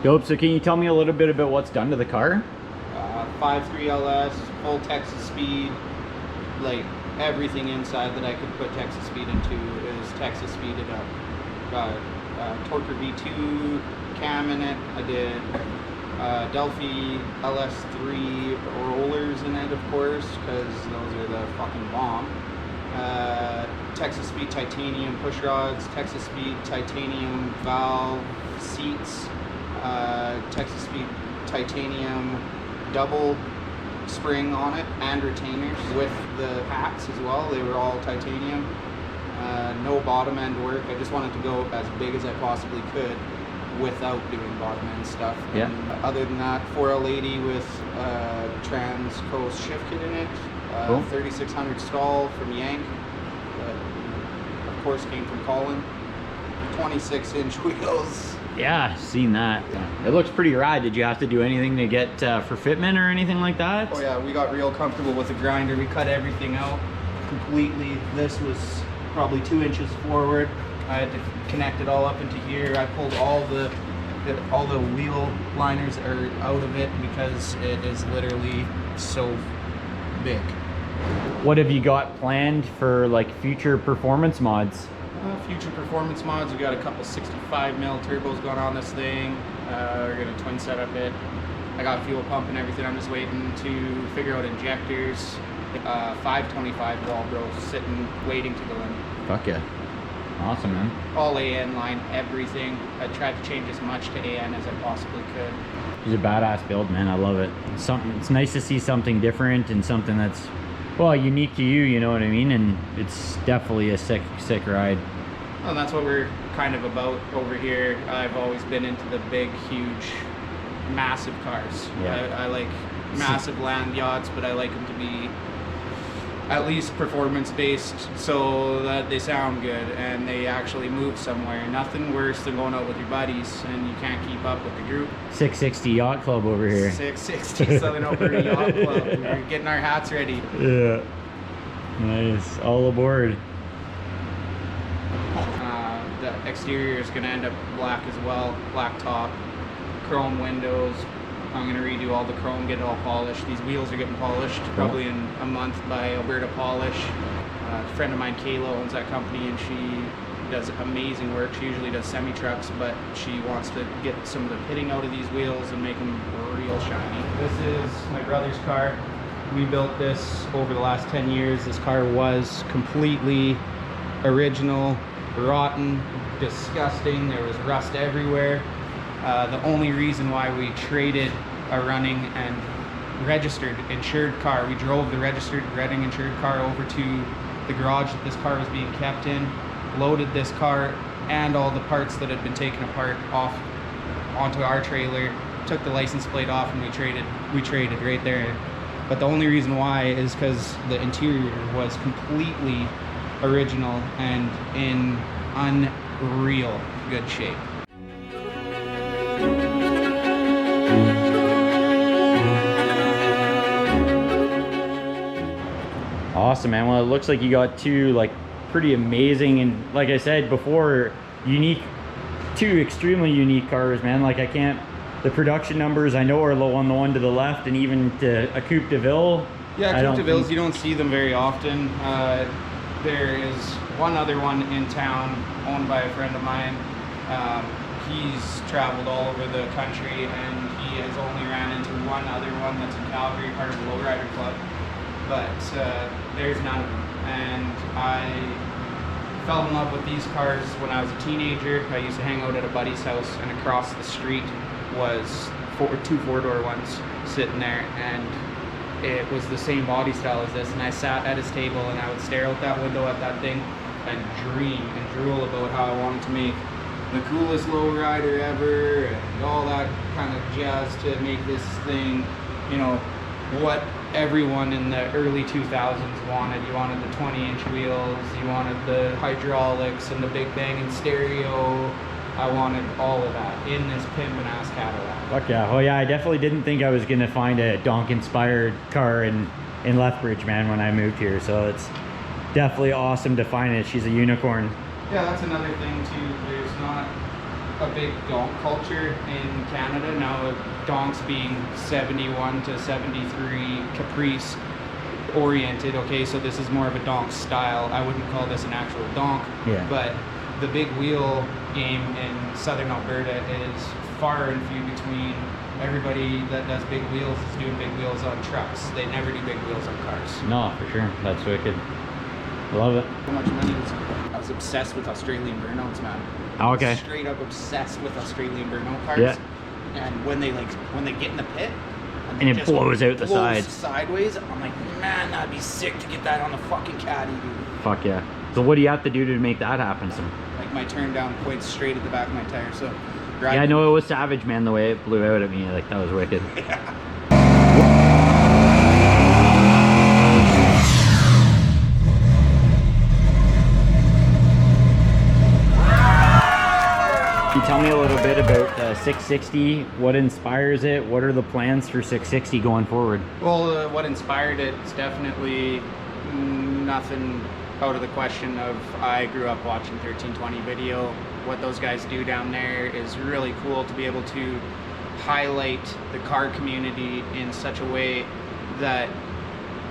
Dope. So can you tell me a little bit about what's done to the car? 5.3 LS, full Texas speed, like everything inside that I could put Texas speed into is Texas speeded up. Got Torker V2 cam in it. I did Delphi LS3 rollers in it, of course, because those are the fucking bomb. Texas speed titanium push rods, Texas speed titanium valve seats, Texas speed titanium double spring on it and retainers with the hats as well. They were all titanium. No bottom end work. I just wanted to go as big as I possibly could without doing bottom end stuff. Yeah. And other than that, 4L80 with trans coast shift kit in it. Cool. 3600 stall from Yank. Of course came from Colin. 26-inch wheels. Yeah, seen that. It looks pretty rad. Did you have to do anything to get for fitment or anything like that? Oh yeah, we got real comfortable with the grinder. We cut everything out completely. This was probably 2 inches forward. I had to connect it all up into here. I pulled all the wheel liners out of it because it is literally so big. What have you got planned for like future performance mods? Future performance mods, we got a couple 65 mil turbos going on this thing. We're gonna twin set up it. I got fuel pump and everything. I'm just waiting to figure out injectors. 525 Walbro sitting, waiting to go in. Fuck yeah. Awesome, man. All AN line, everything. I tried to change as much to AN as I possibly could. It's a badass build, man. I love it. It's nice to see something different and something that's, well, unique to you, you know what I mean? And it's definitely a sick ride. Well, that's what we're kind of about over here. I've always been into the big, huge, massive cars. Yeah. I like massive land yachts, but I like them to be at least performance based so that they sound good and they actually move somewhere. Nothing worse than going out with your buddies and you can't keep up with the group. 660 Yacht Club over here. 660 Southern Alberta Yacht Club. We're getting our hats ready. Yeah. Nice. All aboard. The exterior is going to end up black as well. Black top, chrome windows. I'm going to redo all the chrome, get it all polished. These wheels are getting polished probably in a month by Alberta Polish. A friend of mine, Kayla, owns that company and she does amazing work. She usually does semi-trucks, but she wants to get some of the pitting out of these wheels and make them real shiny. This is my brother's car. We built this over the last 10 years. This car was completely original, rotten, disgusting. There was rust everywhere. The only reason why we traded a running and registered insured car, we drove the registered running insured car over to the garage that this car was being kept in, loaded this car and all the parts that had been taken apart off onto our trailer, took the license plate off, and we traded right there. But the only reason why is because the interior was completely original and in unreal good shape. Awesome, man. Well, it looks like you got two like pretty amazing and, like I said before, two extremely unique cars, man. Like the production numbers I know are low on the one to the left, and even to a Coupe Deville. Yeah, Coupe Devilles, you don't see them very often. There is one other one in town owned by a friend of mine. He's traveled all over the country and he has only ran into one other one that's in Calgary, part of the Lowrider Club. But there's none of them. And I fell in love with these cars when I was a teenager. I used to hang out at a buddy's house, and across the street was two four-door ones sitting there, and it was the same body style as this. And I sat at his table and I would stare out that window at that thing and dream and drool about how I wanted to make the coolest lowrider ever and all that kind of jazz to make this thing, you know, what everyone in the early 2000s wanted. You wanted the 20-inch wheels, you wanted the hydraulics and the big banging stereo. I wanted all of that in this pimpin' ass Cadillac. Fuck yeah. Oh yeah, I definitely didn't think I was gonna find a donk-inspired car in Lethbridge, man, when I moved here. So it's definitely awesome to find it. She's a unicorn. Yeah, that's another thing too. There's not a big donk culture in Canada now. Donks being 71 to 73 Caprice oriented. Okay, so this is more of a donk style. I wouldn't call this an actual donk. Yeah. But the big wheel game in southern Alberta is far and few between. Everybody that does big wheels is doing big wheels on trucks. They never do big wheels on cars. No, for sure. That's wicked. Love it. How much money I was obsessed with Australian burnouts, man. Okay. Straight up obsessed with Australian burnout cars. Yeah. And when they get in the pit And it just blows out the sides. sideways, I'm like, man, that'd be sick to get that on the fucking caddy, dude. Fuck yeah. So what do you have to do to make that happen? Like my turn down points straight at the back of my tire. So Yeah, I know it was savage, man, the way it blew out at me. Like, that was wicked. Yeah. Can you tell me a little bit about the 660? What inspires it? What are the plans for 660 going forward? Well, what inspired it is definitely nothing out of the question of I grew up watching 1320 video. What those guys do down there is really cool to be able to highlight the car community in such a way that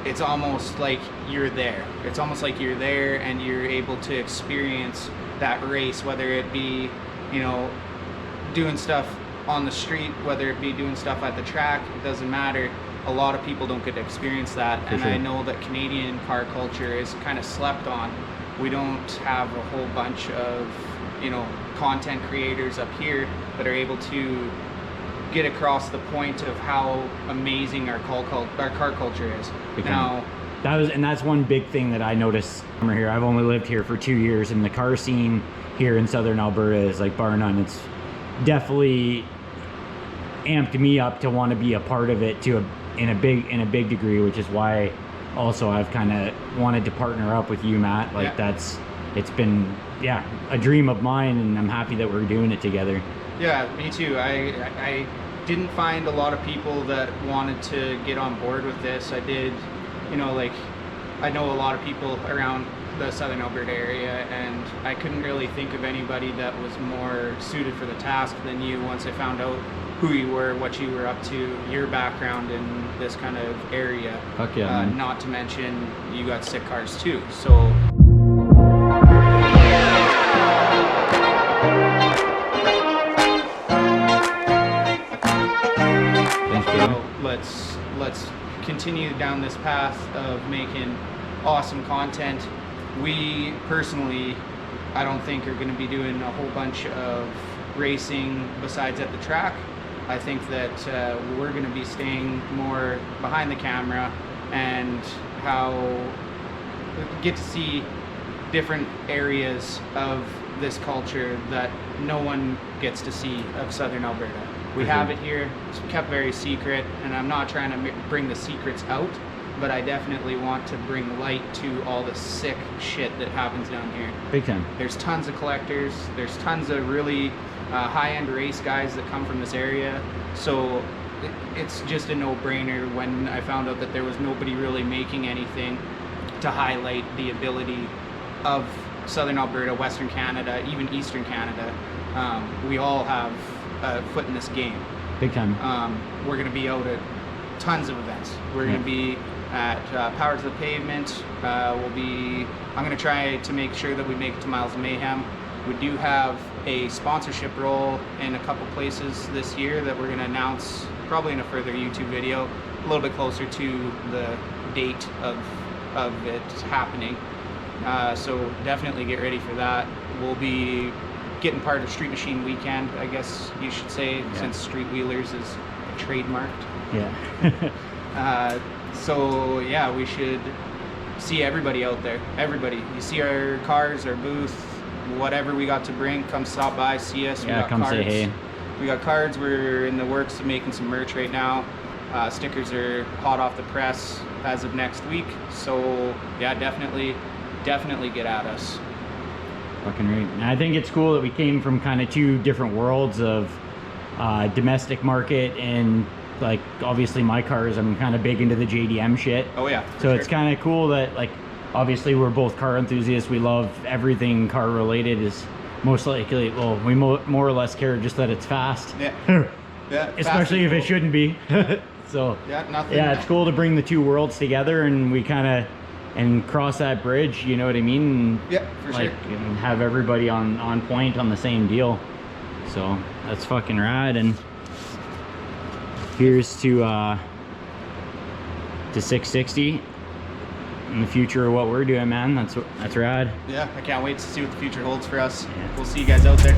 it's almost like you're there. It's almost like you're there and you're able to experience that race, whether it be, you know, doing stuff on the street, whether it be doing stuff at the track, it doesn't matter. A lot of people don't get to experience that. For and sure. I know that Canadian car culture is kind of slept on. We don't have a whole bunch of, you know, content creators up here that are able to get across the point of how amazing our car culture is. Now, that's one big thing that I noticed over here. I've only lived here for 2 years, and the car scene here in southern Alberta is like bar none. It's definitely amped me up to want to be a part of it in a big degree, which is why also I've kind of wanted to partner up with you, Matt. Like, it's been a dream of mine, and I'm happy that we're doing it together. Yeah, me too. I didn't find a lot of people that wanted to get on board with this. I did, you know, like, I know a lot of people around the southern Alberta area, and I couldn't really think of anybody that was more suited for the task than you once I found out who you were, what you were up to, your background in this kind of area. Fuck yeah, man. Not to mention you got sick cars too, so let's continue down this path of making awesome content. We personally, I don't think, are going to be doing a whole bunch of racing besides at the track. I think that we're going to be staying more behind the camera and get to see different areas of this culture that no one gets to see of southern Alberta. We have it here, it's kept very secret, and I'm not trying to bring the secrets out, but I definitely want to bring light to all the sick shit that happens down here. Big time. There's tons of collectors, there's tons of really high-end race guys that come from this area, so it's just a no-brainer when I found out that there was nobody really making anything to highlight the ability of southern Alberta, western Canada, even eastern Canada. We all have a foot in this game. Big time. We're going to be out at tons of events. We're going to be at Power to the Pavement. I'm going to try to make sure that we make it to Miles of Mayhem. We do have a sponsorship role in a couple places this year that we're going to announce probably in a further YouTube video, a little bit closer to the date of it happening. So definitely get ready for that. We'll be getting part of Street Machine Weekend, I guess you should say, since Street Wheelers is trademarked. Yeah. So yeah, we should see everybody out there. Everybody. You see our cars, our booth, whatever we got to bring, come stop by, see us. Yeah, come say hey. We got cards. We're in the works of making some merch right now. Stickers are hot off the press as of next week. So yeah, definitely get at us. Fucking right. And I think it's cool that we came from kind of two different worlds of domestic market, and like obviously my cars, I'm kind of big into the JDM shit. Oh yeah. So it's kind of cool that, like, obviously we're both car enthusiasts. We love everything car related. Is most likely, well, we more or less care just that it's fast. Yeah. Yeah. Especially if it shouldn't be. So yeah, nothing. Yeah, it's cool to bring the two worlds together, and we kind of and cross that bridge, you know what I mean? Yeah, for like, sure. And have everybody on point on the same deal. So that's fucking rad. And here's to 660 in the future of what we're doing, man. That's rad. Yeah, I can't wait to see what the future holds for us. Yeah. We'll see you guys out there.